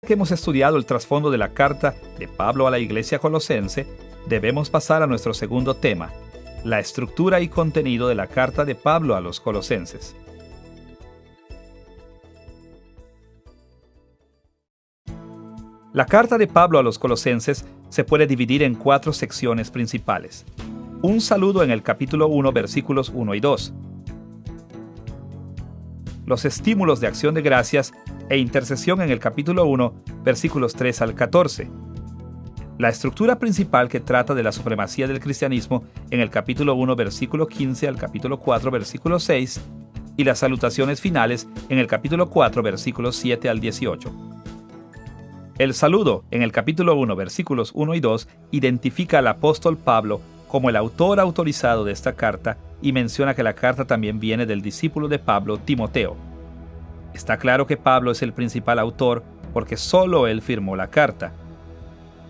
que hemos estudiado el trasfondo de la carta de Pablo a la iglesia colosense, debemos pasar a nuestro segundo tema, la estructura y contenido de la carta de Pablo a los colosenses. La carta de Pablo a los colosenses se puede dividir en 4 secciones principales. Un saludo en el capítulo 1, versículos 1 y 2. Los estímulos de acción de gracias e intercesión en el capítulo 1, versículos 3 al 14. La estructura principal que trata de la supremacía del cristianismo en el capítulo 1, versículo 15 al capítulo 4, versículo 6, y las salutaciones finales en el capítulo 4, versículos 7 al 18. El saludo en el capítulo 1, versículos 1 y 2, identifica al apóstol Pablo como el autor autorizado de esta carta y menciona que la carta también viene del discípulo de Pablo, Timoteo. Está claro que Pablo es el principal autor porque solo él firmó la carta.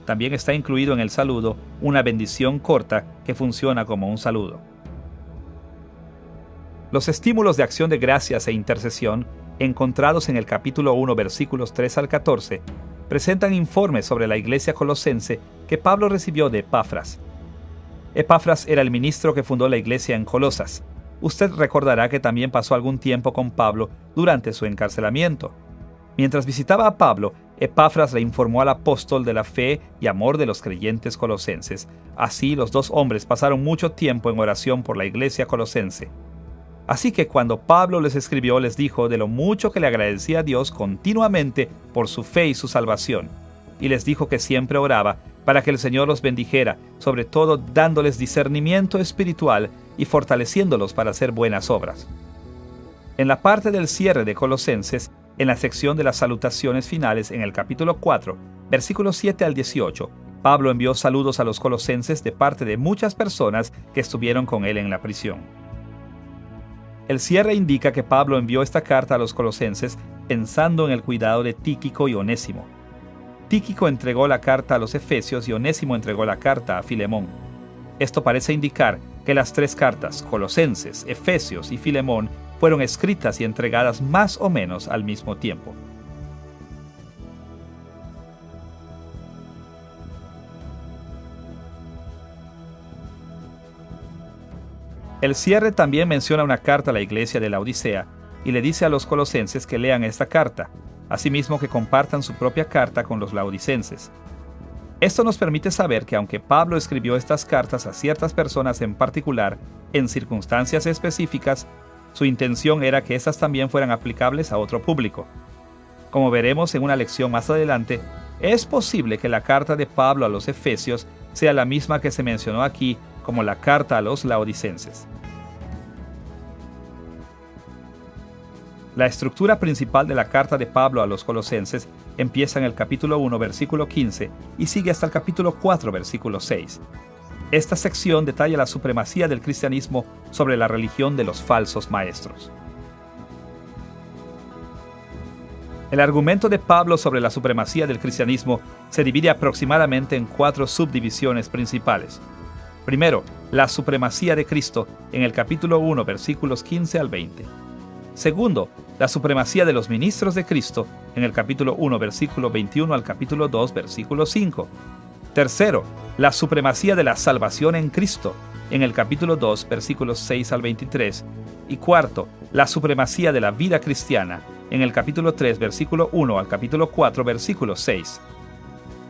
También está incluido en el saludo una bendición corta que funciona como un saludo. Los estímulos de acción de gracias e intercesión, encontrados en el capítulo 1, versículos 3 al 14, presentan informes sobre la iglesia colosense que Pablo recibió de Epafras. Epafras era el ministro que fundó la iglesia en Colosas. Usted recordará que también pasó algún tiempo con Pablo durante su encarcelamiento. Mientras visitaba a Pablo, Epafras le informó al apóstol de la fe y amor de los creyentes colosenses. Así, los dos hombres pasaron mucho tiempo en oración por la iglesia colosense. Así que cuando Pablo les escribió, les dijo de lo mucho que le agradecía a Dios continuamente por su fe y su salvación. Y les dijo que siempre oraba para que el Señor los bendijera, sobre todo dándoles discernimiento espiritual y fortaleciéndolos para hacer buenas obras. En la parte del cierre de Colosenses, en la sección de las salutaciones finales en el capítulo 4, versículos 7 al 18, Pablo envió saludos a los colosenses de parte de muchas personas que estuvieron con él en la prisión. El cierre indica que Pablo envió esta carta a los colosenses pensando en el cuidado de Tíquico y Onésimo. Tíquico entregó la carta a los Efesios y Onésimo entregó la carta a Filemón. Esto parece indicar que las 3 cartas, Colosenses, Efesios y Filemón, fueron escritas y entregadas más o menos al mismo tiempo. El cierre también menciona una carta a la iglesia de Laodicea y le dice a los colosenses que lean esta carta, asimismo que compartan su propia carta con los laodicenses. Esto nos permite saber que aunque Pablo escribió estas cartas a ciertas personas en particular, en circunstancias específicas, su intención era que estas también fueran aplicables a otro público. Como veremos en una lección más adelante, es posible que la carta de Pablo a los Efesios sea la misma que se mencionó aquí como la carta a los laodicenses. La estructura principal de la carta de Pablo a los colosenses empieza en el capítulo 1, versículo 15 y sigue hasta el capítulo 4, versículo 6. Esta sección detalla la supremacía del cristianismo sobre la religión de los falsos maestros. El argumento de Pablo sobre la supremacía del cristianismo se divide aproximadamente en 4 subdivisiones principales. Primero, la supremacía de Cristo en el capítulo 1, versículos 15 al 20. Segundo, la supremacía de los ministros de Cristo en el capítulo 1, versículo 21 al capítulo 2, versículo 5. Tercero, la supremacía de la salvación en Cristo en el capítulo 2, versículos 6 al 23. Y cuarto, la supremacía de la vida cristiana en el capítulo 3, versículo 1 al capítulo 4, versículo 6.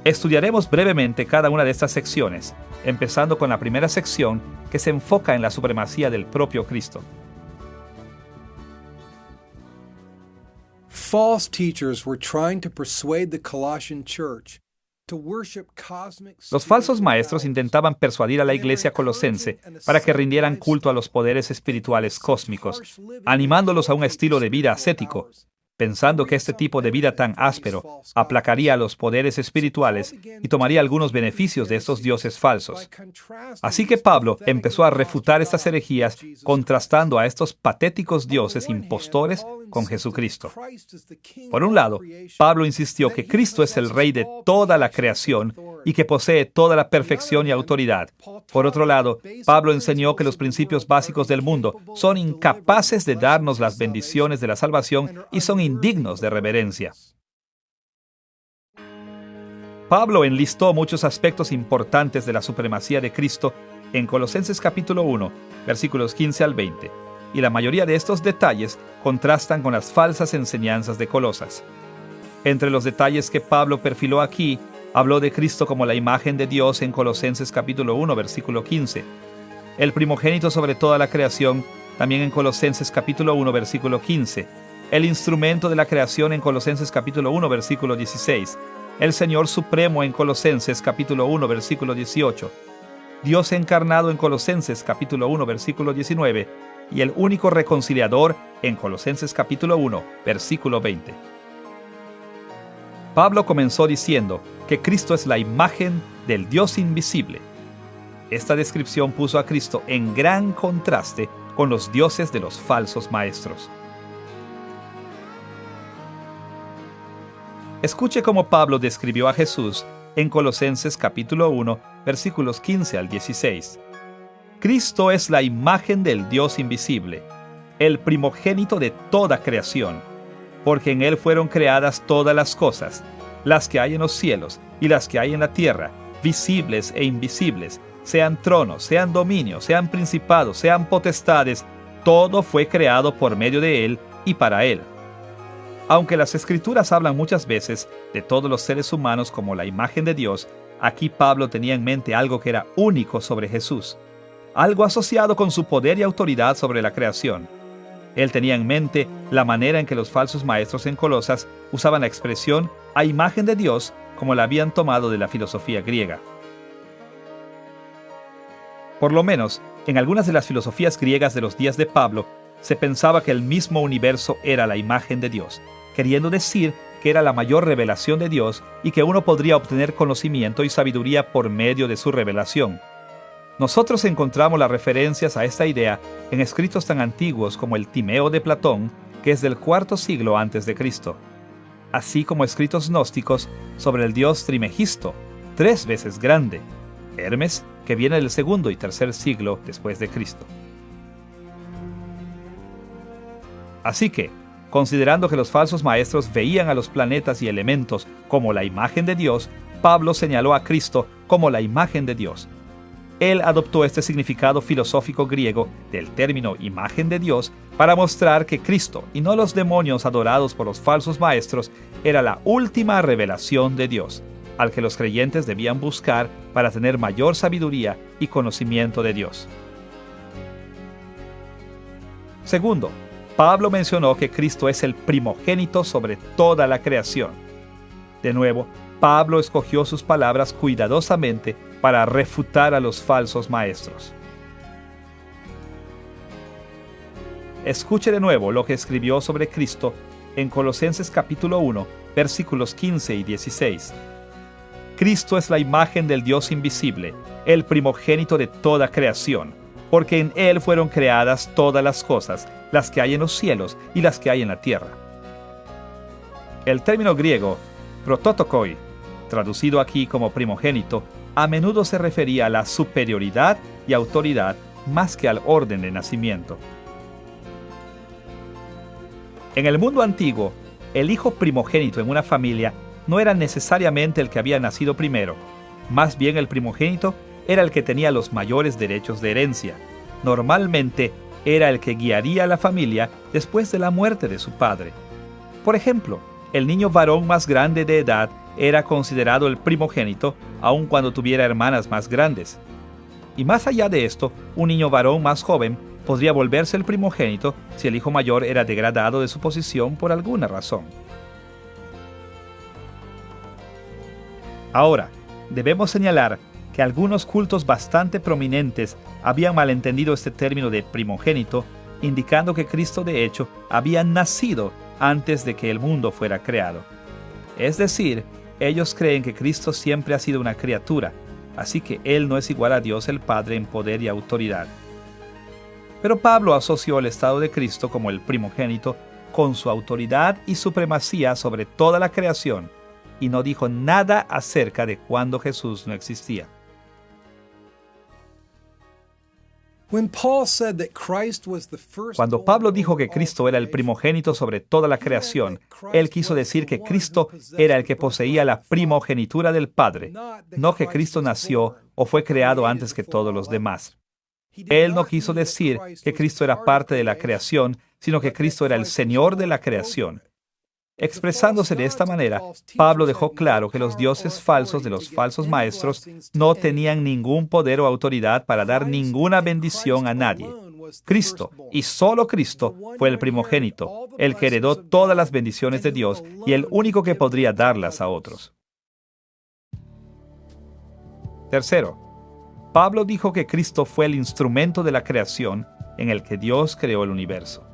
Estudiaremos brevemente cada una de estas secciones, empezando con la primera sección que se enfoca en la supremacía del propio Cristo. False teachers were trying to persuade the Colossian church to worship cosmic. Los falsos maestros intentaban persuadir a la iglesia colosense para que rindieran culto a los poderes espirituales cósmicos, animándolos a un estilo de vida ascético, pensando que este tipo de vida tan áspero aplacaría a los poderes espirituales y tomaría algunos beneficios de estos dioses falsos. Así que Pablo empezó a refutar estas herejías contrastando a estos patéticos dioses impostores con Jesucristo. Por un lado, Pablo insistió que Cristo es el Rey de toda la creación y que posee toda la perfección y autoridad. Por otro lado, Pablo enseñó que los principios básicos del mundo son incapaces de darnos las bendiciones de la salvación y son indignos de reverencia. Pablo enlistó muchos aspectos importantes de la supremacía de Cristo en Colosenses capítulo 1, versículos 15 al 20, y la mayoría de estos detalles contrastan con las falsas enseñanzas de Colosas. Entre los detalles que Pablo perfiló aquí, habló de Cristo como la imagen de Dios en Colosenses capítulo 1, versículo 15, el primogénito sobre toda la creación, también en Colosenses capítulo 1, versículo 15, el instrumento de la creación en Colosenses capítulo 1, versículo 16, el Señor Supremo en Colosenses capítulo 1, versículo 18, Dios encarnado en Colosenses capítulo 1, versículo 19, y el único reconciliador en Colosenses capítulo 1, versículo 20. Pablo comenzó diciendo que Cristo es la imagen del Dios invisible. Esta descripción puso a Cristo en gran contraste con los dioses de los falsos maestros. Escuche cómo Pablo describió a Jesús en Colosenses capítulo 1, versículos 15 al 16. Cristo es la imagen del Dios invisible, el primogénito de toda creación, porque en Él fueron creadas todas las cosas, las que hay en los cielos y las que hay en la tierra, visibles e invisibles, sean tronos, sean dominios, sean principados, sean potestades, todo fue creado por medio de Él y para Él. Aunque las Escrituras hablan muchas veces de todos los seres humanos como la imagen de Dios, aquí Pablo tenía en mente algo que era único sobre Jesús, algo asociado con su poder y autoridad sobre la creación. Él tenía en mente la manera en que los falsos maestros en Colosas usaban la expresión a imagen de Dios como la habían tomado de la filosofía griega. Por lo menos, en algunas de las filosofías griegas de los días de Pablo, se pensaba que el mismo universo era la imagen de Dios, queriendo decir que era la mayor revelación de Dios y que uno podría obtener conocimiento y sabiduría por medio de su revelación. Nosotros encontramos las referencias a esta idea en escritos tan antiguos como el Timeo de Platón, que es del IV siglo antes de Cristo, así como escritos gnósticos sobre el dios Trimegisto, 3 veces grande, Hermes, que viene del II y III siglo después de Cristo. Así que, considerando que los falsos maestros veían a los planetas y elementos como la imagen de Dios, Pablo señaló a Cristo como la imagen de Dios. Él adoptó este significado filosófico griego del término imagen de Dios para mostrar que Cristo, y no los demonios adorados por los falsos maestros, era la última revelación de Dios, al que los creyentes debían buscar para tener mayor sabiduría y conocimiento de Dios. Segundo, Pablo mencionó que Cristo es el primogénito sobre toda la creación. De nuevo, Pablo escogió sus palabras cuidadosamente para refutar a los falsos maestros. Escuche de nuevo lo que escribió sobre Cristo en Colosenses capítulo 1, versículos 15 y 16. Cristo es la imagen del Dios invisible, el primogénito de toda creación, porque en Él fueron creadas todas las cosas, las que hay en los cielos y las que hay en la tierra. El término griego prototokoi, traducido aquí como primogénito, a menudo se refería a la superioridad y autoridad más que al orden de nacimiento. En el mundo antiguo, el hijo primogénito en una familia no era necesariamente el que había nacido primero, más bien el primogénito era el que tenía los mayores derechos de herencia. Normalmente era el que guiaría a la familia después de la muerte de su padre. Por ejemplo, el niño varón más grande de edad era considerado el primogénito, aun cuando tuviera hermanas más grandes. Y más allá de esto, un niño varón más joven podría volverse el primogénito si el hijo mayor era degradado de su posición por alguna razón. Ahora, debemos señalar que algunos cultos bastante prominentes habían malentendido este término de primogénito, indicando que Cristo de hecho había nacido antes de que el mundo fuera creado. Es decir, ellos creen que Cristo siempre ha sido una criatura, así que Él no es igual a Dios el Padre en poder y autoridad. Pero Pablo asoció el estado de Cristo como el primogénito con su autoridad y supremacía sobre toda la creación, y no dijo nada acerca de cuando Jesús no existía. Cuando Pablo dijo que Cristo era el primogénito sobre toda la creación, él quiso decir que Cristo era el que poseía la primogenitura del Padre, no que Cristo nació o fue creado antes que todos los demás. Él no quiso decir que Cristo era parte de la creación, sino que Cristo era el Señor de la creación. Expresándose de esta manera, Pablo dejó claro que los dioses falsos de los falsos maestros no tenían ningún poder o autoridad para dar ninguna bendición a nadie. Cristo, y solo Cristo, fue el primogénito, el que heredó todas las bendiciones de Dios y el único que podría darlas a otros. Tercero, Pablo dijo que Cristo fue el instrumento de la creación en el que Dios creó el universo.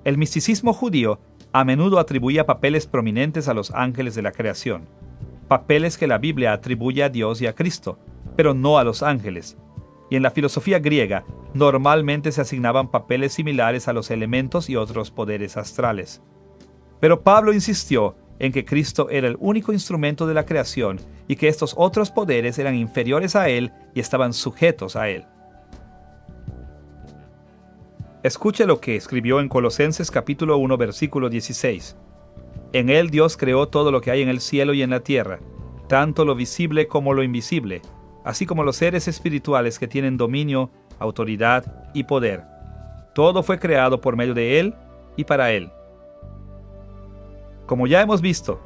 El misticismo judío a menudo atribuía papeles prominentes a los ángeles de la creación, papeles que la Biblia atribuye a Dios y a Cristo, pero no a los ángeles. Y en la filosofía griega, normalmente se asignaban papeles similares a los elementos y otros poderes astrales. Pero Pablo insistió en que Cristo era el único instrumento de la creación y que estos otros poderes eran inferiores a él y estaban sujetos a él. Escuche lo que escribió en Colosenses capítulo 1, versículo 16. En él Dios creó todo lo que hay en el cielo y en la tierra, tanto lo visible como lo invisible, así como los seres espirituales que tienen dominio, autoridad y poder. Todo fue creado por medio de él y para él. Como ya hemos visto,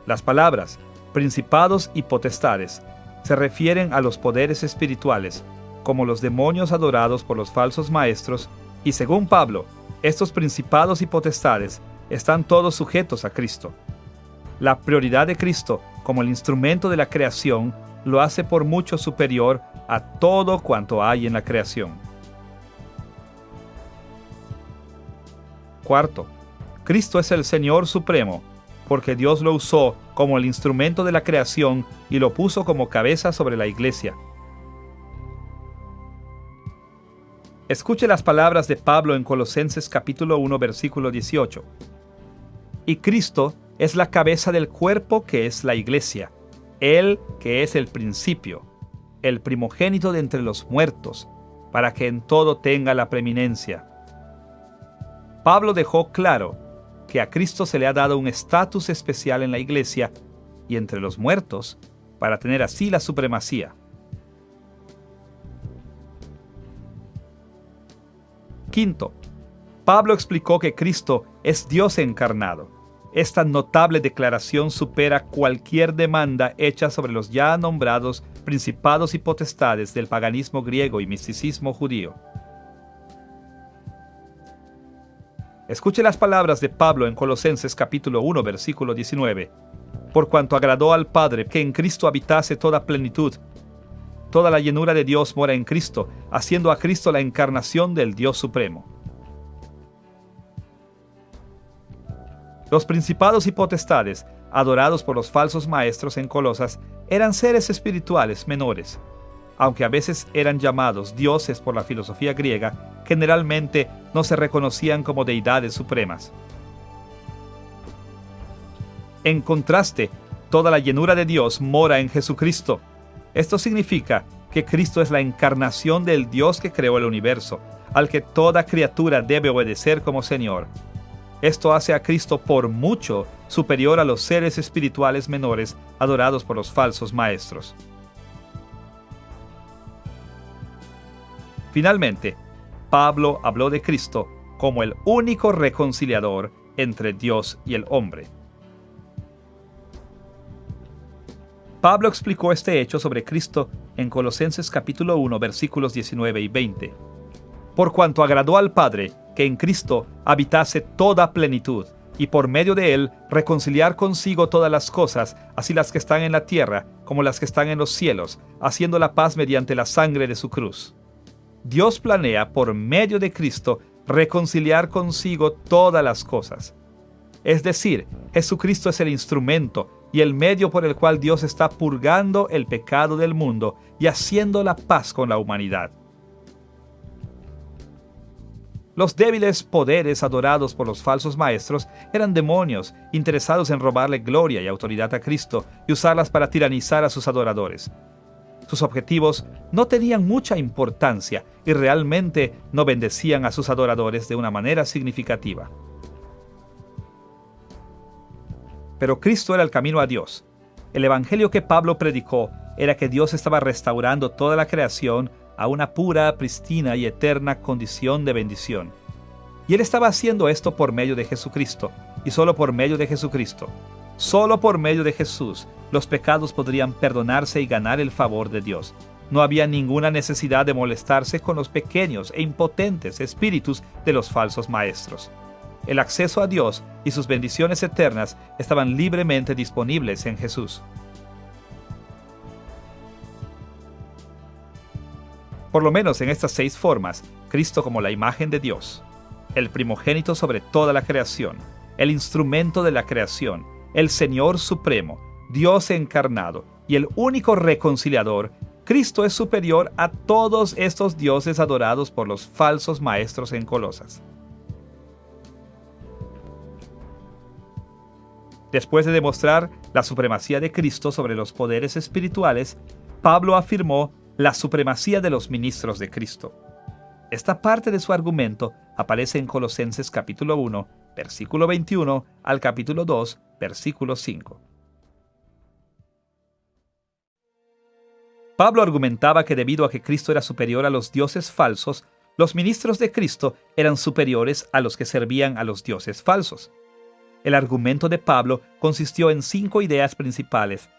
las palabras principados y potestades se refieren a los poderes espirituales, como los demonios adorados por los falsos maestros, y según Pablo, estos principados y potestades están todos sujetos a Cristo. La prioridad de Cristo como el instrumento de la creación lo hace por mucho superior a todo cuanto hay en la creación. Cuarto, Cristo es el Señor Supremo, porque Dios lo usó como el instrumento de la creación y lo puso como cabeza sobre la iglesia. Escuche las palabras de Pablo en Colosenses capítulo 1, versículo 18. Y Cristo es la cabeza del cuerpo que es la iglesia, Él que es el principio, el primogénito de entre los muertos, para que en todo tenga la preeminencia. Pablo dejó claro que a Cristo se le ha dado un estatus especial en la iglesia y entre los muertos, para tener así la supremacía. Quinto, Pablo explicó que Cristo es Dios encarnado. Esta notable declaración supera cualquier demanda hecha sobre los ya nombrados principados y potestades del paganismo griego y misticismo judío. Escuche las palabras de Pablo en Colosenses capítulo 1, versículo 19. Por cuanto agradó al Padre que en Cristo habitase toda plenitud, toda la llenura de Dios mora en Cristo, haciendo a Cristo la encarnación del Dios Supremo. Los principados y potestades, adorados por los falsos maestros en Colosas, eran seres espirituales menores. Aunque a veces eran llamados dioses por la filosofía griega, generalmente no se reconocían como deidades supremas. En contraste, toda la llenura de Dios mora en Jesucristo. Esto significa que Cristo es la encarnación del Dios que creó el universo, al que toda criatura debe obedecer como Señor. Esto hace a Cristo por mucho superior a los seres espirituales menores adorados por los falsos maestros. Finalmente, Pablo habló de Cristo como el único reconciliador entre Dios y el hombre. Pablo explicó este hecho sobre Cristo en Colosenses capítulo 1, versículos 19 y 20. Por cuanto agradó al Padre que en Cristo habitase toda plenitud, y por medio de él reconciliar consigo todas las cosas, así las que están en la tierra como las que están en los cielos, haciendo la paz mediante la sangre de su cruz. Dios planea por medio de Cristo reconciliar consigo todas las cosas. Es decir, Jesucristo es el instrumento y el medio por el cual Dios está purgando el pecado del mundo y haciendo la paz con la humanidad. Los débiles poderes adorados por los falsos maestros eran demonios interesados en robarle gloria y autoridad a Cristo y usarlas para tiranizar a sus adoradores. Sus objetivos no tenían mucha importancia y realmente no bendecían a sus adoradores de una manera significativa. Pero Cristo era el camino a Dios. El evangelio que Pablo predicó era que Dios estaba restaurando toda la creación a una pura, pristina y eterna condición de bendición. Y Él estaba haciendo esto por medio de Jesucristo, y solo por medio de Jesucristo. Solo por medio de Jesús, los pecados podrían perdonarse y ganar el favor de Dios. No había ninguna necesidad de molestarse con los pequeños e impotentes espíritus de los falsos maestros. El acceso a Dios y sus bendiciones eternas estaban libremente disponibles en Jesús. Por lo menos en estas 6 formas, Cristo como la imagen de Dios, el primogénito sobre toda la creación, el instrumento de la creación, el Señor supremo, Dios encarnado y el único reconciliador, Cristo es superior a todos estos dioses adorados por los falsos maestros en Colosas. Después de demostrar la supremacía de Cristo sobre los poderes espirituales, Pablo afirmó la supremacía de los ministros de Cristo. Esta parte de su argumento aparece en Colosenses capítulo 1, versículo 21 al capítulo 2, versículo 5. Pablo argumentaba que debido a que Cristo era superior a los dioses falsos, los ministros de Cristo eran superiores a los que servían a los dioses falsos. El argumento de Pablo consistió en 5 ideas principales.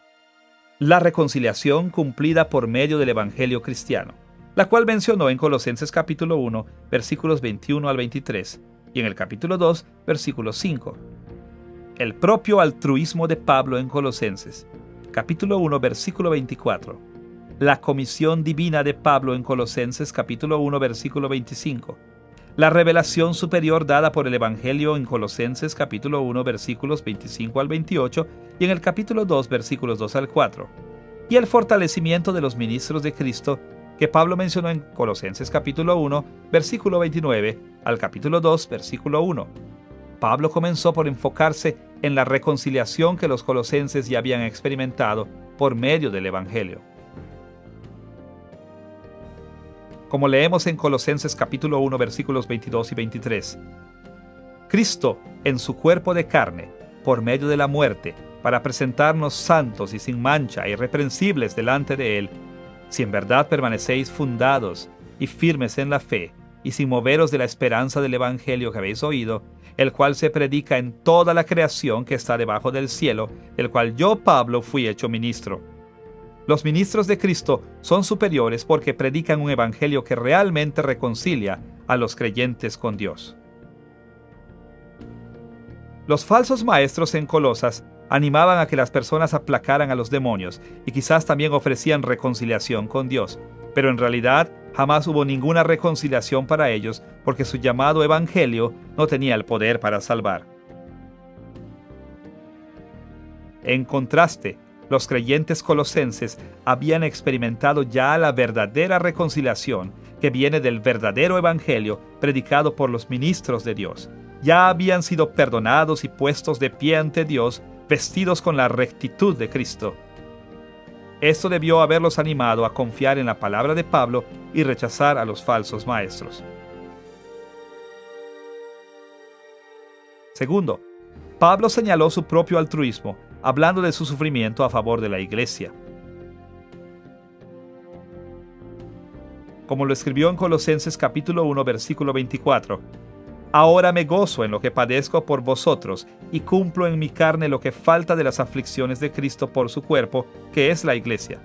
La reconciliación cumplida por medio del Evangelio cristiano, la cual mencionó en Colosenses capítulo 1, versículos 21 al 23, y en el capítulo 2, versículo 5. El propio altruismo de Pablo en Colosenses, capítulo 1, versículo 24. La comisión divina de Pablo en Colosenses capítulo 1, versículo 25. La revelación superior dada por el Evangelio en Colosenses capítulo 1, versículos 25 al 28 y en el capítulo 2, versículos 2 al 4. Y el fortalecimiento de los ministros de Cristo que Pablo mencionó en Colosenses capítulo 1, versículo 29 al capítulo 2, versículo 1. Pablo comenzó por enfocarse en la reconciliación que los colosenses ya habían experimentado por medio del Evangelio. Como leemos en Colosenses capítulo 1, versículos 22 y 23. Cristo, en su cuerpo de carne, por medio de la muerte, para presentarnos santos y sin mancha, irreprensibles delante de Él, si en verdad permanecéis fundados y firmes en la fe, y sin moveros de la esperanza del Evangelio que habéis oído, el cual se predica en toda la creación que está debajo del cielo, del cual yo, Pablo, fui hecho ministro. Los ministros de Cristo son superiores porque predican un evangelio que realmente reconcilia a los creyentes con Dios. Los falsos maestros en Colosas animaban a que las personas aplacaran a los demonios y quizás también ofrecían reconciliación con Dios, pero en realidad jamás hubo ninguna reconciliación para ellos porque su llamado evangelio no tenía el poder para salvar. En contraste, los creyentes colosenses habían experimentado ya la verdadera reconciliación que viene del verdadero evangelio predicado por los ministros de Dios. Ya habían sido perdonados y puestos de pie ante Dios, vestidos con la rectitud de Cristo. Esto debió haberlos animado a confiar en la palabra de Pablo y rechazar a los falsos maestros. Segundo, Pablo señaló su propio altruismo, hablando de su sufrimiento a favor de la iglesia. Como lo escribió en Colosenses capítulo 1, versículo 24, «Ahora me gozo en lo que padezco por vosotros, y cumplo en mi carne lo que falta de las aflicciones de Cristo por su cuerpo, que es la iglesia».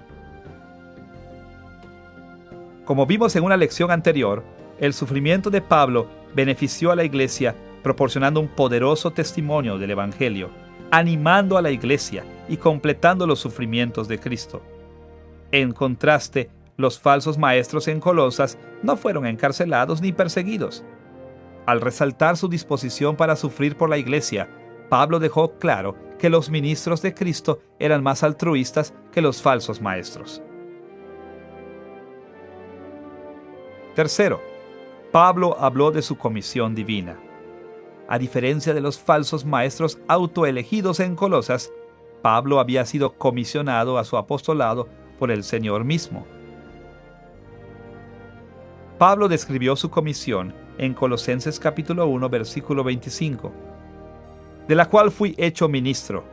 Como vimos en una lección anterior, el sufrimiento de Pablo benefició a la iglesia proporcionando un poderoso testimonio del Evangelio, animando a la iglesia y completando los sufrimientos de Cristo. En contraste, los falsos maestros en Colosas no fueron encarcelados ni perseguidos. Al resaltar su disposición para sufrir por la iglesia, Pablo dejó claro que los ministros de Cristo eran más altruistas que los falsos maestros. Tercero, Pablo habló de su comisión divina. A diferencia de los falsos maestros autoelegidos en Colosas, Pablo había sido comisionado a su apostolado por el Señor mismo. Pablo describió su comisión en Colosenses capítulo 1, versículo 25, de la cual fui hecho ministro,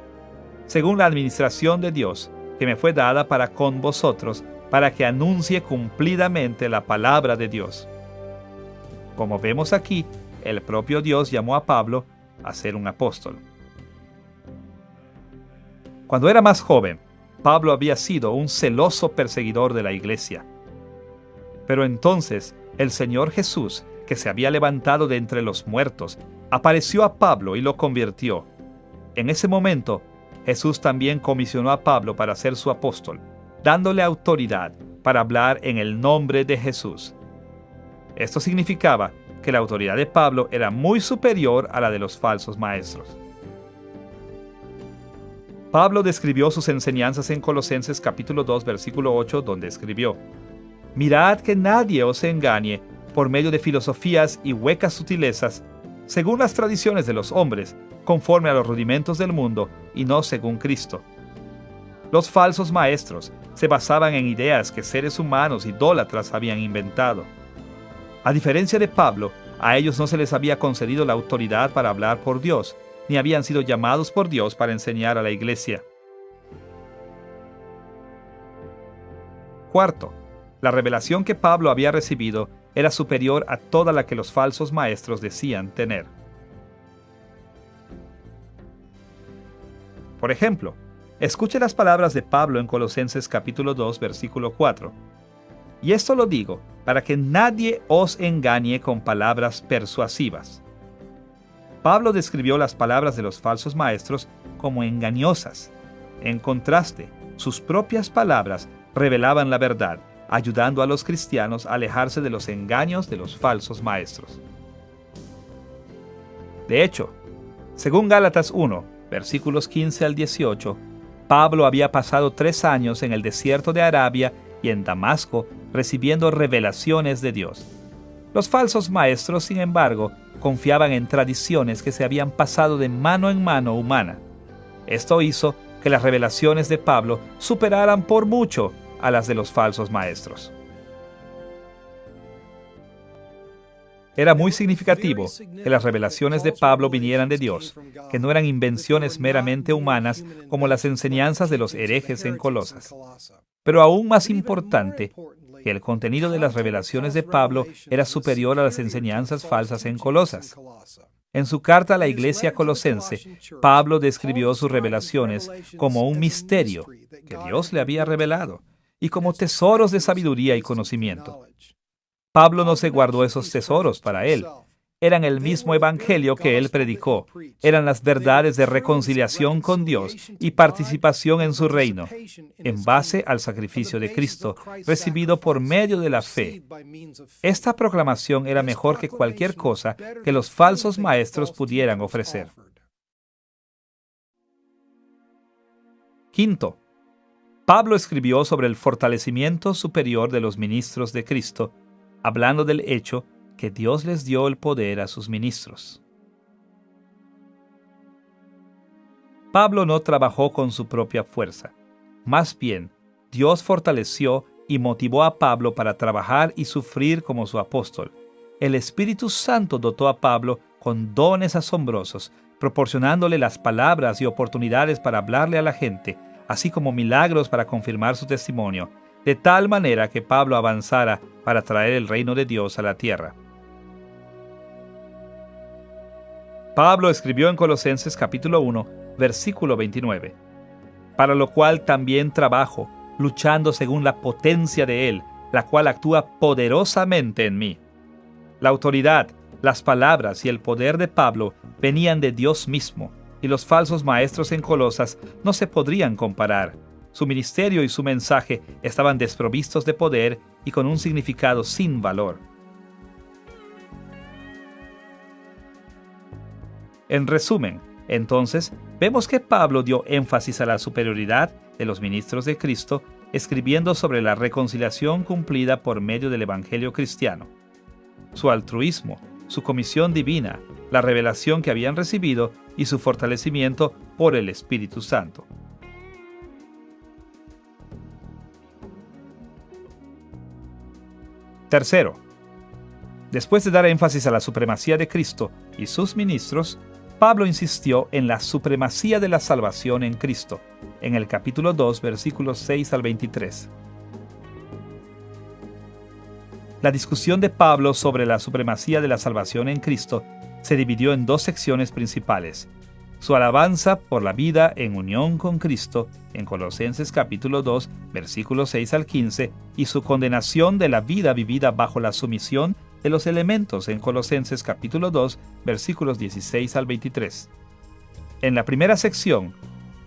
según la administración de Dios, que me fue dada para con vosotros, para que anuncie cumplidamente la palabra de Dios. Como vemos aquí, el propio Dios llamó a Pablo a ser un apóstol. Cuando era más joven, Pablo había sido un celoso perseguidor de la iglesia. Pero entonces el Señor Jesús, que se había levantado de entre los muertos, apareció a Pablo y lo convirtió. En ese momento, Jesús también comisionó a Pablo para ser su apóstol, dándole autoridad para hablar en el nombre de Jesús. Esto significaba que la autoridad de Pablo era muy superior a la de los falsos maestros. Pablo describió sus enseñanzas en Colosenses capítulo 2, versículo 8, donde escribió: «Mirad que nadie os engañe por medio de filosofías y huecas sutilezas, según las tradiciones de los hombres, conforme a los rudimentos del mundo y no según Cristo». Los falsos maestros se basaban en ideas que seres humanos idólatras habían inventado. A diferencia de Pablo, a ellos no se les había concedido la autoridad para hablar por Dios, ni habían sido llamados por Dios para enseñar a la iglesia. Cuarto, la revelación que Pablo había recibido era superior a toda la que los falsos maestros decían tener. Por ejemplo, escuche las palabras de Pablo en Colosenses capítulo 2, versículo 4. «Y esto lo digo, para que nadie os engañe con palabras persuasivas». Pablo describió las palabras de los falsos maestros como engañosas. En contraste, sus propias palabras revelaban la verdad, ayudando a los cristianos a alejarse de los engaños de los falsos maestros. De hecho, según Gálatas 1, versículos 15 al 18, Pablo había pasado 3 años en el desierto de Arabia y en Damasco recibiendo revelaciones de Dios. Los falsos maestros, sin embargo, confiaban en tradiciones que se habían pasado de mano en mano humana. Esto hizo que las revelaciones de Pablo superaran por mucho a las de los falsos maestros. Era muy significativo que las revelaciones de Pablo vinieran de Dios, que no eran invenciones meramente humanas como las enseñanzas de los herejes en Colosas. Pero aún más importante, que el contenido de las revelaciones de Pablo era superior a las enseñanzas falsas en Colosas. En su carta a la iglesia colosense, Pablo describió sus revelaciones como un misterio que Dios le había revelado y como tesoros de sabiduría y conocimiento. Pablo no se guardó esos tesoros para él. Eran el mismo evangelio que él predicó. Eran las verdades de reconciliación con Dios y participación en su reino, en base al sacrificio de Cristo, recibido por medio de la fe. Esta proclamación era mejor que cualquier cosa que los falsos maestros pudieran ofrecer. Quinto, Pablo escribió sobre el fortalecimiento superior de los ministros de Cristo, hablando del hecho que Dios les dio el poder a sus ministros. Pablo no trabajó con su propia fuerza. Más bien, Dios fortaleció y motivó a Pablo para trabajar y sufrir como su apóstol. El Espíritu Santo dotó a Pablo con dones asombrosos, proporcionándole las palabras y oportunidades para hablarle a la gente, así como milagros para confirmar su testimonio, de tal manera que Pablo avanzara para traer el reino de Dios a la tierra. Pablo escribió en Colosenses capítulo 1, versículo 29, «Para lo cual también trabajo, luchando según la potencia de Él, la cual actúa poderosamente en mí». La autoridad, las palabras y el poder de Pablo venían de Dios mismo, y los falsos maestros en Colosas no se podrían comparar. Su ministerio y su mensaje estaban desprovistos de poder y con un significado sin valor. En resumen, entonces, vemos que Pablo dio énfasis a la superioridad de los ministros de Cristo, escribiendo sobre la reconciliación cumplida por medio del Evangelio cristiano. Su altruismo, su comisión divina, la revelación que habían recibido y su fortalecimiento por el Espíritu Santo. Tercero, después de dar énfasis a la supremacía de Cristo y sus ministros, Pablo insistió en la supremacía de la salvación en Cristo, en el capítulo 2, versículos 6 al 23. La discusión de Pablo sobre la supremacía de la salvación en Cristo se dividió en dos secciones principales: su alabanza por la vida en unión con Cristo, en Colosenses capítulo 2, versículos 6 al 15, y su condenación de la vida vivida bajo la sumisión de los elementos, en Colosenses capítulo 2, versículos 16 al 23. En la primera sección,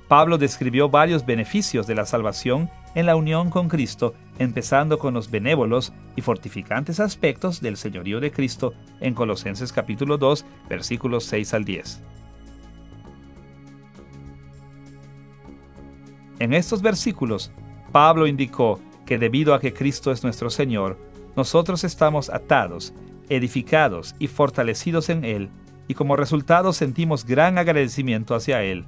Pablo describió varios beneficios de la salvación en la unión con Cristo, empezando con los benévolos y fortificantes aspectos del señorío de Cristo, en Colosenses capítulo 2, versículos 6 al 10. En estos versículos, Pablo indicó que debido a que Cristo es nuestro Señor, nosotros estamos atados, edificados y fortalecidos en Él, y como resultado sentimos gran agradecimiento hacia Él.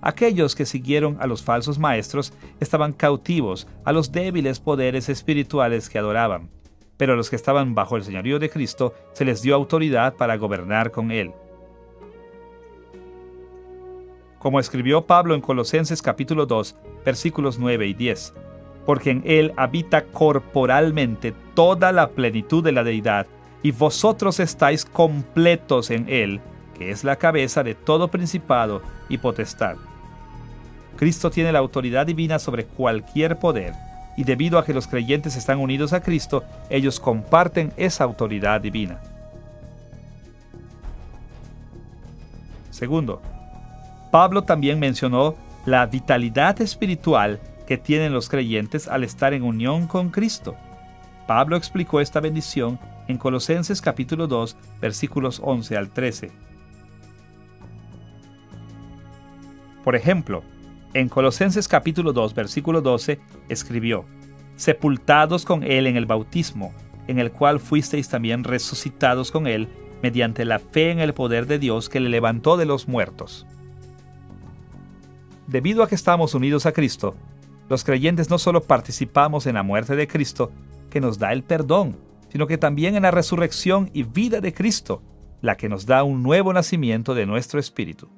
Aquellos que siguieron a los falsos maestros estaban cautivos a los débiles poderes espirituales que adoraban, pero a los que estaban bajo el señorío de Cristo se les dio autoridad para gobernar con Él. Como escribió Pablo en Colosenses capítulo 2, versículos 9 y 10, porque en Él habita corporalmente toda la plenitud de la deidad, y vosotros estáis completos en Él, que es la cabeza de todo principado y potestad. Cristo tiene la autoridad divina sobre cualquier poder, y debido a que los creyentes están unidos a Cristo, ellos comparten esa autoridad divina. Segundo, Pablo también mencionó la vitalidad espiritual que tienen los creyentes al estar en unión con Cristo. Pablo explicó esta bendición en Colosenses capítulo 2, versículos 11 al 13. Por ejemplo, en Colosenses capítulo 2, versículo 12, escribió: sepultados con Él en el bautismo, en el cual fuisteis también resucitados con Él, mediante la fe en el poder de Dios que le levantó de los muertos. Debido a que estamos unidos a Cristo, los creyentes no solo participamos en la muerte de Cristo, que nos da el perdón, sino que también en la resurrección y vida de Cristo, la que nos da un nuevo nacimiento de nuestro espíritu.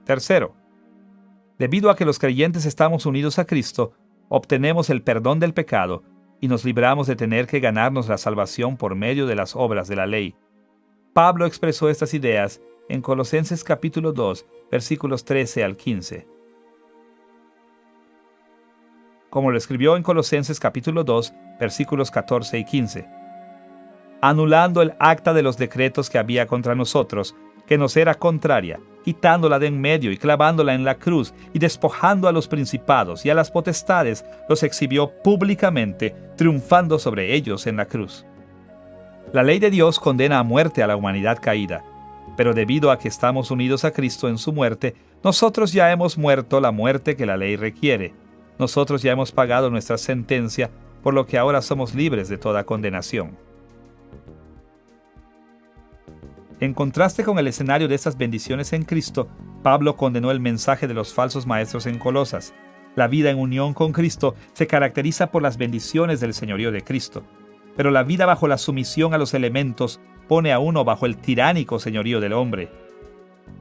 Tercero, debido a que los creyentes estamos unidos a Cristo, obtenemos el perdón del pecado y nos libramos de tener que ganarnos la salvación por medio de las obras de la ley. Pablo expresó estas ideas en Colosenses capítulo 2, versículos 13 al 15. Como lo escribió en Colosenses capítulo 2, versículos 14 y 15. Anulando el acta de los decretos que había contra nosotros, que nos era contraria, quitándola de en medio y clavándola en la cruz, y despojando a los principados y a las potestades, los exhibió públicamente, triunfando sobre ellos en la cruz. La ley de Dios condena a muerte a la humanidad caída, pero debido a que estamos unidos a Cristo en su muerte, nosotros ya hemos muerto la muerte que la ley requiere. Nosotros ya hemos pagado nuestra sentencia, por lo que ahora somos libres de toda condenación. En contraste con el escenario de estas bendiciones en Cristo, Pablo condenó el mensaje de los falsos maestros en Colosas. La vida en unión con Cristo se caracteriza por las bendiciones del señorío de Cristo, pero la vida bajo la sumisión a los elementos pone a uno bajo el tiránico señorío del hombre.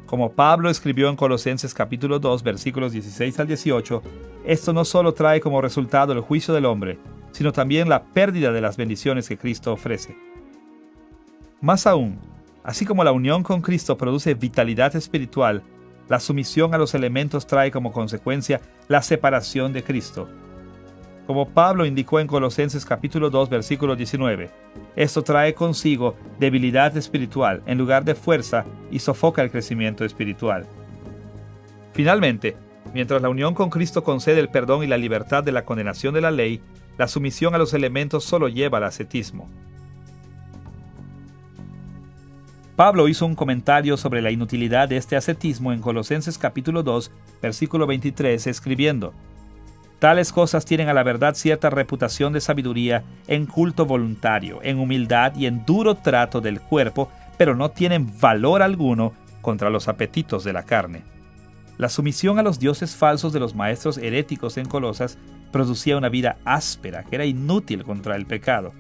Como Pablo escribió en Colosenses capítulo 2, versículos 16 al 18, esto no solo trae como resultado el juicio del hombre, sino también la pérdida de las bendiciones que Cristo ofrece. Más aún, así como la unión con Cristo produce vitalidad espiritual, la sumisión a los elementos trae como consecuencia la separación de Cristo. Como Pablo indicó en Colosenses capítulo 2, versículo 19, esto trae consigo debilidad espiritual en lugar de fuerza y sofoca el crecimiento espiritual. Finalmente, mientras la unión con Cristo concede el perdón y la libertad de la condenación de la ley, la sumisión a los elementos solo lleva al ascetismo. Pablo hizo un comentario sobre la inutilidad de este ascetismo en Colosenses capítulo 2, versículo 23, escribiendo: tales cosas tienen a la verdad cierta reputación de sabiduría en culto voluntario, en humildad y en duro trato del cuerpo, pero no tienen valor alguno contra los apetitos de la carne. La sumisión a los dioses falsos de los maestros heréticos en Colosas producía una vida áspera que era inútil contra el pecado.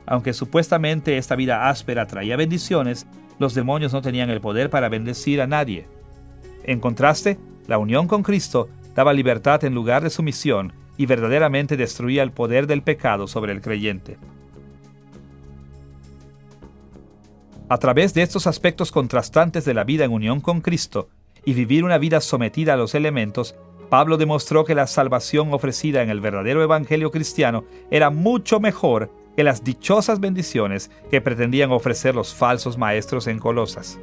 Aunque supuestamente esta vida áspera traía bendiciones, los demonios no tenían el poder para bendecir a nadie. En contraste, la unión con Cristo daba libertad en lugar de sumisión y verdaderamente destruía el poder del pecado sobre el creyente. A través de estos aspectos contrastantes de la vida en unión con Cristo y vivir una vida sometida a los elementos, Pablo demostró que la salvación ofrecida en el verdadero evangelio cristiano era mucho mejor que las dichosas bendiciones que pretendían ofrecer los falsos maestros en Colosas.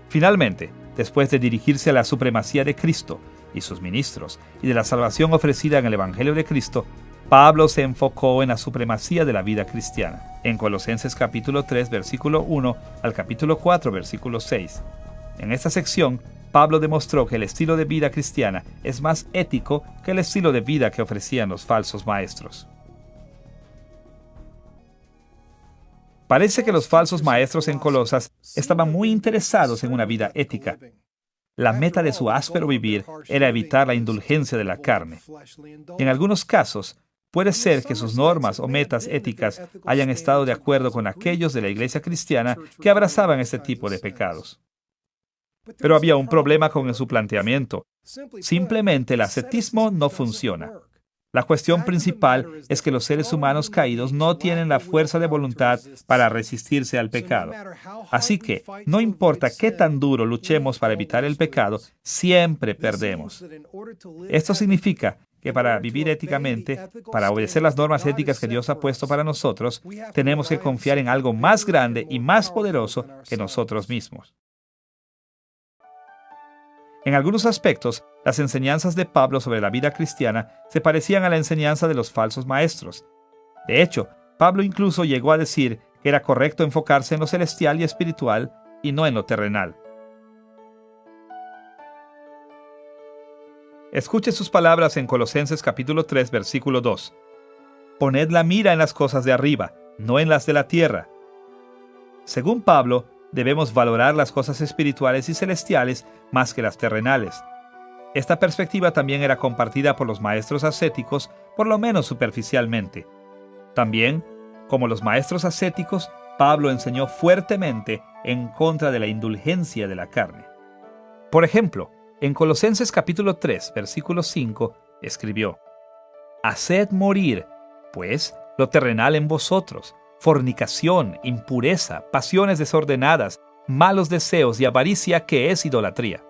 Finalmente, después de dirigirse a la supremacía de Cristo y sus ministros y de la salvación ofrecida en el evangelio de Cristo, Pablo se enfocó en la supremacía de la vida cristiana, en Colosenses capítulo 3, versículo 1 al capítulo 4, versículo 6. En esta sección, Pablo demostró que el estilo de vida cristiana es más ético que el estilo de vida que ofrecían los falsos maestros. Parece que los falsos maestros en Colosas estaban muy interesados en una vida ética. La meta de su áspero vivir era evitar la indulgencia de la carne. En algunos casos, puede ser que sus normas o metas éticas hayan estado de acuerdo con aquellos de la iglesia cristiana que abrazaban este tipo de pecados. Pero había un problema con su planteamiento. Simplemente el ascetismo no funciona. La cuestión principal es que los seres humanos caídos no tienen la fuerza de voluntad para resistirse al pecado. Así que, no importa qué tan duro luchemos para evitar el pecado, siempre perdemos. Esto significa que para vivir éticamente, para obedecer las normas éticas que Dios ha puesto para nosotros, tenemos que confiar en algo más grande y más poderoso que nosotros mismos. En algunos aspectos, las enseñanzas de Pablo sobre la vida cristiana se parecían a la enseñanza de los falsos maestros. De hecho, Pablo incluso llegó a decir que era correcto enfocarse en lo celestial y espiritual y no en lo terrenal. Escuche sus palabras en Colosenses capítulo 3, versículo 2. Poned la mira en las cosas de arriba, no en las de la tierra. Según Pablo, debemos valorar las cosas espirituales y celestiales más que las terrenales. Esta perspectiva también era compartida por los maestros ascéticos, por lo menos superficialmente. También, como los maestros ascéticos, Pablo enseñó fuertemente en contra de la indulgencia de la carne. Por ejemplo, en Colosenses capítulo 3, versículo 5, escribió: Haced morir, pues, lo terrenal en vosotros, fornicación, impureza, pasiones desordenadas, malos deseos y avaricia, que es idolatría.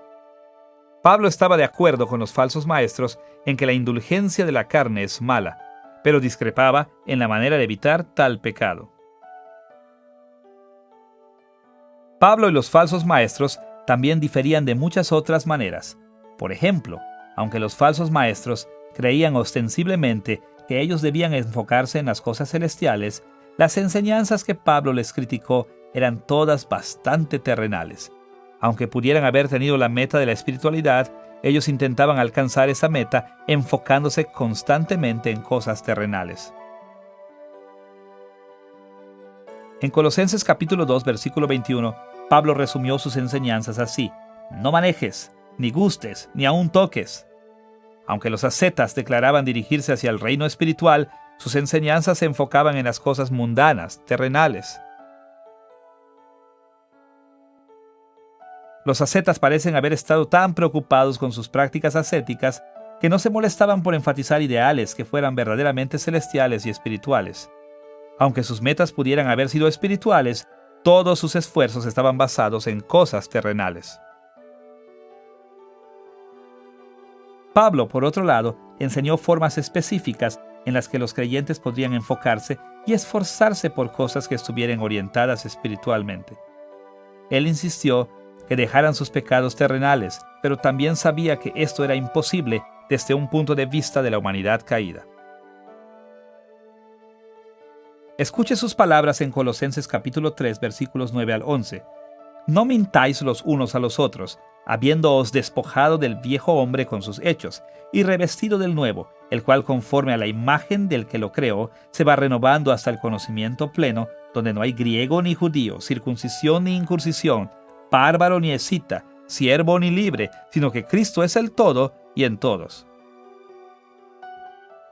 Pablo estaba de acuerdo con los falsos maestros en que la indulgencia de la carne es mala, pero discrepaba en la manera de evitar tal pecado. Pablo y los falsos maestros también diferían de muchas otras maneras. Por ejemplo, aunque los falsos maestros creían ostensiblemente que ellos debían enfocarse en las cosas celestiales, las enseñanzas que Pablo les criticó eran todas bastante terrenales. Aunque pudieran haber tenido la meta de la espiritualidad, ellos intentaban alcanzar esa meta enfocándose constantemente en cosas terrenales. En Colosenses capítulo 2, versículo 21, Pablo resumió sus enseñanzas así: No manejes, ni gustes, ni aun toques. Aunque los ascetas declaraban dirigirse hacia el reino espiritual, sus enseñanzas se enfocaban en las cosas mundanas, terrenales. Los ascetas parecen haber estado tan preocupados con sus prácticas ascéticas que no se molestaban por enfatizar ideales que fueran verdaderamente celestiales y espirituales. Aunque sus metas pudieran haber sido espirituales, todos sus esfuerzos estaban basados en cosas terrenales. Pablo, por otro lado, enseñó formas específicas en las que los creyentes podrían enfocarse y esforzarse por cosas que estuvieran orientadas espiritualmente. Él insistió que dejaran sus pecados terrenales, pero también sabía que esto era imposible desde un punto de vista de la humanidad caída. Escuche sus palabras en Colosenses capítulo 3, versículos 9 al 11. No mintáis los unos a los otros, habiéndoos despojado del viejo hombre con sus hechos, y revestido del nuevo, el cual conforme a la imagen del que lo creó, se va renovando hasta el conocimiento pleno, donde no hay griego ni judío, circuncisión ni incursión, bárbaro ni escita, siervo ni libre, sino que Cristo es el todo y en todos.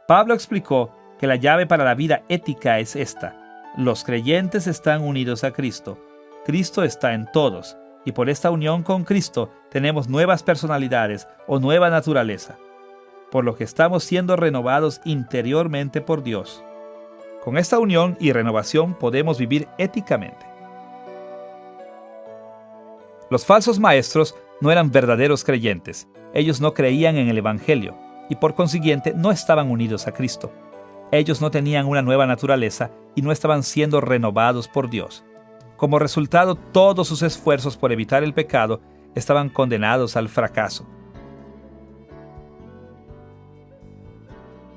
Pablo explicó que la llave para la vida ética es esta: los creyentes están unidos a Cristo. Cristo está en todos, y por esta unión con Cristo tenemos nuevas personalidades o nueva naturaleza, por lo que estamos siendo renovados interiormente por Dios. Con esta unión y renovación podemos vivir éticamente. Los falsos maestros no eran verdaderos creyentes. Ellos no creían en el Evangelio y por consiguiente no estaban unidos a Cristo. Ellos no tenían una nueva naturaleza y no estaban siendo renovados por Dios. Como resultado, todos sus esfuerzos por evitar el pecado estaban condenados al fracaso.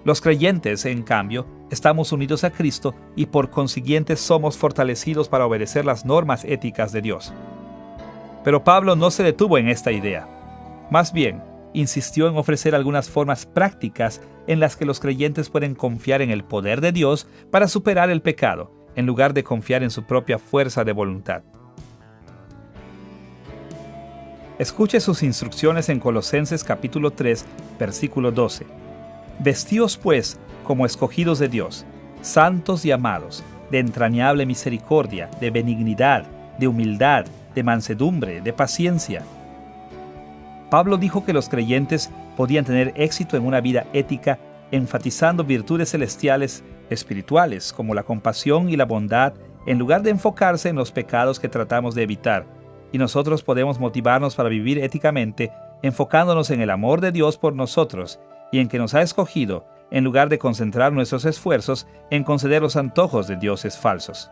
Los creyentes, en cambio, estamos unidos a Cristo y por consiguiente somos fortalecidos para obedecer las normas éticas de Dios. Pero Pablo no se detuvo en esta idea. Más bien, insistió en ofrecer algunas formas prácticas en las que los creyentes pueden confiar en el poder de Dios para superar el pecado, en lugar de confiar en su propia fuerza de voluntad. Escuche sus instrucciones en Colosenses capítulo 3, versículo 12. Vestíos pues como escogidos de Dios, santos y amados, de entrañable misericordia, de benignidad, de humildad, de mansedumbre, de paciencia. Pablo dijo que los creyentes podían tener éxito en una vida ética enfatizando virtudes celestiales, espirituales, como la compasión y la bondad, en lugar de enfocarse en los pecados que tratamos de evitar. Y nosotros podemos motivarnos para vivir éticamente enfocándonos en el amor de Dios por nosotros y en que nos ha escogido, en lugar de concentrar nuestros esfuerzos en conceder los antojos de dioses falsos.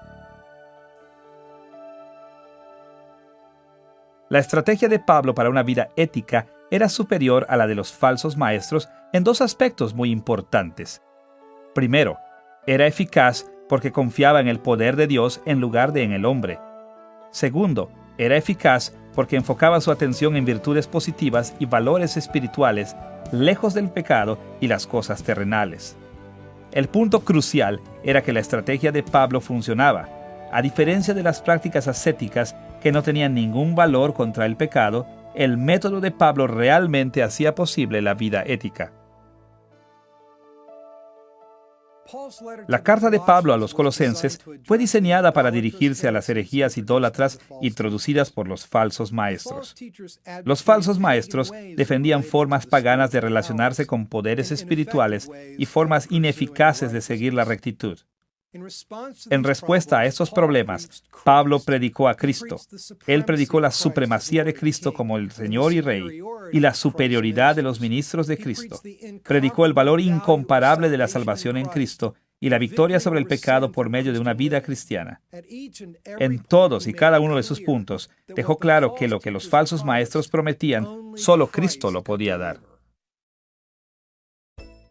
La estrategia de Pablo para una vida ética era superior a la de los falsos maestros en dos aspectos muy importantes. Primero, era eficaz porque confiaba en el poder de Dios en lugar de en el hombre. Segundo, era eficaz porque enfocaba su atención en virtudes positivas y valores espirituales, lejos del pecado y las cosas terrenales. El punto crucial era que la estrategia de Pablo funcionaba, a diferencia de las prácticas ascéticas que no tenían ningún valor contra el pecado. El método de Pablo realmente hacía posible la vida ética. La carta de Pablo a los colosenses fue diseñada para dirigirse a las herejías idólatras introducidas por los falsos maestros. Los falsos maestros defendían formas paganas de relacionarse con poderes espirituales y formas ineficaces de seguir la rectitud. En respuesta a estos problemas, Pablo predicó a Cristo. Él predicó la supremacía de Cristo como el Señor y Rey y la superioridad de los ministros de Cristo. Predicó el valor incomparable de la salvación en Cristo y la victoria sobre el pecado por medio de una vida cristiana. En todos y cada uno de sus puntos, dejó claro que lo que los falsos maestros prometían, solo Cristo lo podía dar.